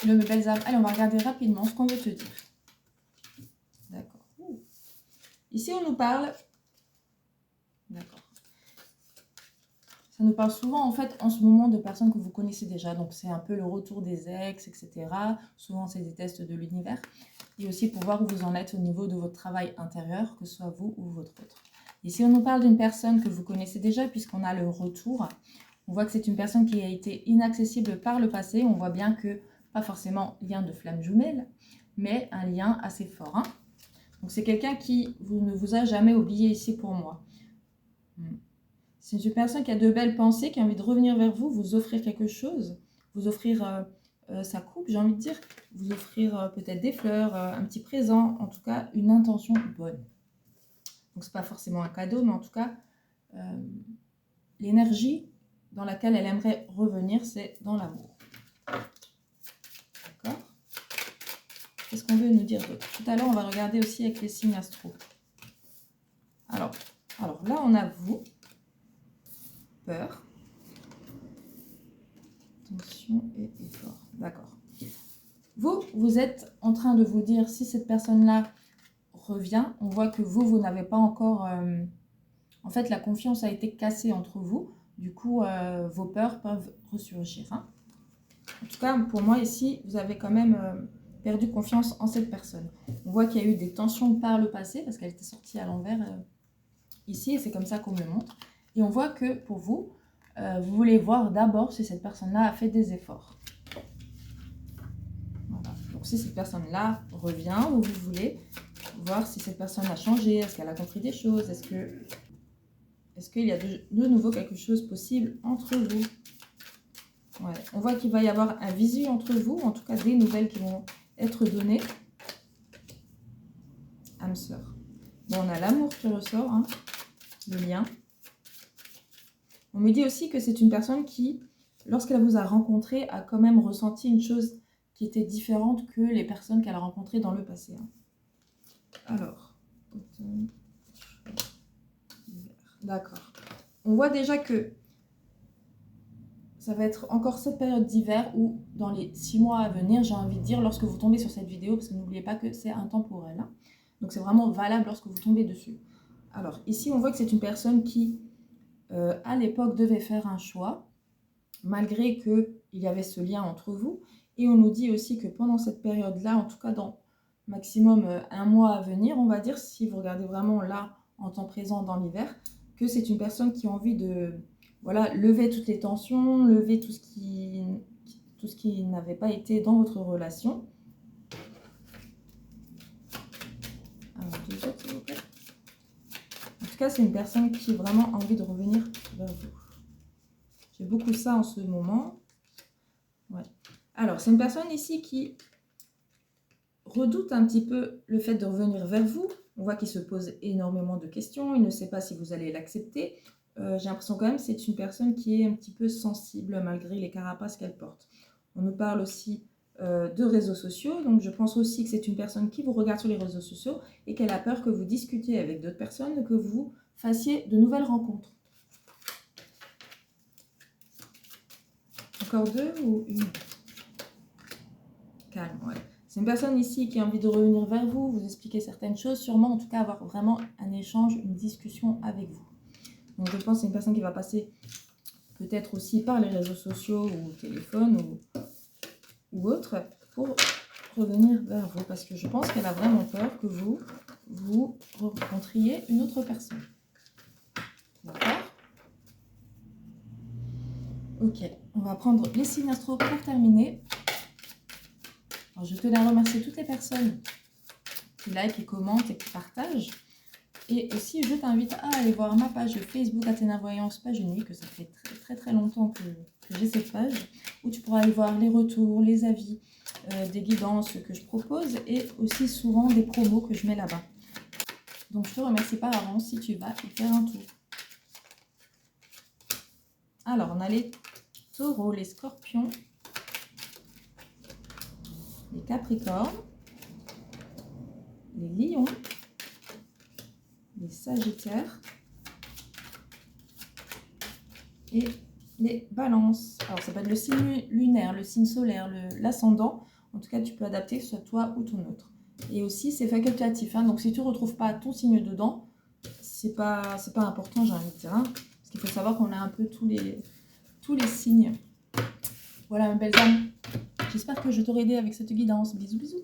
Le mes belles âmes. Allez, on va regarder rapidement ce qu'on veut te dire. D'accord. Ici, on nous parle... D'accord. Ça nous parle souvent, en fait, en ce moment, de personnes que vous connaissez déjà. Donc, c'est un peu le retour des ex, etc. Souvent, c'est des tests de l'univers. Et aussi pour voir où vous en êtes au niveau de votre travail intérieur, que ce soit vous ou votre autre. Ici, on nous parle d'une personne que vous connaissez déjà, puisqu'on a le retour. On voit que c'est une personne qui a été inaccessible par le passé. On voit bien que, pas forcément lien de flamme jumelle, mais un lien assez fort. Hein. Donc, c'est quelqu'un qui ne vous a jamais oublié ici pour moi. C'est une personne qui a de belles pensées, qui a envie de revenir vers vous, vous offrir quelque chose, vous offrir sa coupe, j'ai envie de dire, vous offrir peut-être des fleurs, un petit présent, en tout cas une intention bonne. Donc c'est pas forcément un cadeau, mais en tout cas l'énergie dans laquelle elle aimerait revenir, c'est dans l'amour. D'accord? Qu'est-ce qu'on veut nous dire d'autre? Tout à l'heure, on va regarder aussi avec les signes astro. Alors là, on a vous. Peur, tension et effort. D'accord. Vous êtes en train de vous dire, si cette personne-là revient, on voit que vous n'avez pas encore... en fait, la confiance a été cassée entre vous. Du coup, vos peurs peuvent ressurgir. Hein. En tout cas, pour moi, ici, vous avez quand même perdu confiance en cette personne. On voit qu'il y a eu des tensions par le passé, parce qu'elle était sortie à l'envers ici, et c'est comme ça qu'on me le montre. Et on voit que pour vous, vous voulez voir d'abord si cette personne-là a fait des efforts. Voilà. Donc si cette personne-là revient, ou vous voulez voir si cette personne a changé, est-ce qu'elle a compris des choses, est-ce qu'il y a de nouveau quelque chose possible entre vous. Ouais. On voit qu'il va y avoir un visu entre vous, en tout cas des nouvelles qui vont être données. Âme sœur. Bon, on a l'amour qui ressort, hein, le lien. On me dit aussi que c'est une personne qui, lorsqu'elle vous a rencontré, a quand même ressenti une chose qui était différente que les personnes qu'elle a rencontrées dans le passé. Alors, d'accord. On voit déjà que ça va être encore cette période d'hiver ou dans les 6 mois à venir, j'ai envie de dire, lorsque vous tombez sur cette vidéo, parce que n'oubliez pas que c'est intemporel. Hein. Donc c'est vraiment valable lorsque vous tombez dessus. Alors, ici, on voit que c'est une personne qui... à l'époque, devait faire un choix, malgré qu'il y avait ce lien entre vous. Et on nous dit aussi que pendant cette période-là, en tout cas dans maximum 1 mois à venir, on va dire, si vous regardez vraiment là, en temps présent dans l'hiver, que c'est une personne qui a envie de lever toutes les tensions, lever tout ce qui n'avait pas été dans votre relation. Alors, deux autres, s'il vous plaît. En tout cas, c'est une personne qui a vraiment envie de revenir vers vous. J'ai beaucoup ça en ce moment. Ouais. Alors, c'est une personne ici qui redoute un petit peu le fait de revenir vers vous. On voit qu'il se pose énormément de questions. Il ne sait pas si vous allez l'accepter. J'ai l'impression quand même que c'est une personne qui est un petit peu sensible malgré les carapaces qu'elle porte. On nous parle aussi de réseaux sociaux. Donc, je pense aussi que c'est une personne qui vous regarde sur les réseaux sociaux et qu'elle a peur que vous discutiez avec d'autres personnes, que vous fassiez de nouvelles rencontres. Encore 2 ou 1? Calme, ouais. C'est une personne ici qui a envie de revenir vers vous, vous expliquer certaines choses, sûrement en tout cas avoir vraiment un échange, une discussion avec vous. Donc je pense que c'est une personne qui va passer peut-être aussi par les réseaux sociaux ou téléphone ou autre pour revenir vers vous. Parce que je pense qu'elle a vraiment peur que vous rencontriez une autre personne. D'accord? Ok, on va prendre les signes astro pour terminer. Alors, je tenais à remercier toutes les personnes qui like, qui commentent et qui partagent. Et aussi, je t'invite à aller voir ma page Facebook Athéna Voyance, page unique, que ça fait très longtemps que j'ai cette page, où tu pourras aller voir les retours, les avis, des guidances que je propose et aussi souvent des promos que je mets là-bas. Donc, je te remercie par avance si tu vas y faire un tour. Alors, on a les taureaux, les scorpions, les capricornes, les lions, les sagittaires et les balances. Alors, ça peut être le signe lunaire, le signe solaire, l'ascendant. En tout cas, tu peux adapter, que ce soit toi ou ton autre. Et aussi, c'est facultatif. Hein, donc, si tu ne retrouves pas ton signe dedans, c'est pas important, j'ai envie de dire. Hein, parce qu'il faut savoir qu'on a un peu tous les signes. Voilà, mes belles âmes. J'espère que je t'aurai aidé avec cette guidance. Bisous, bisous.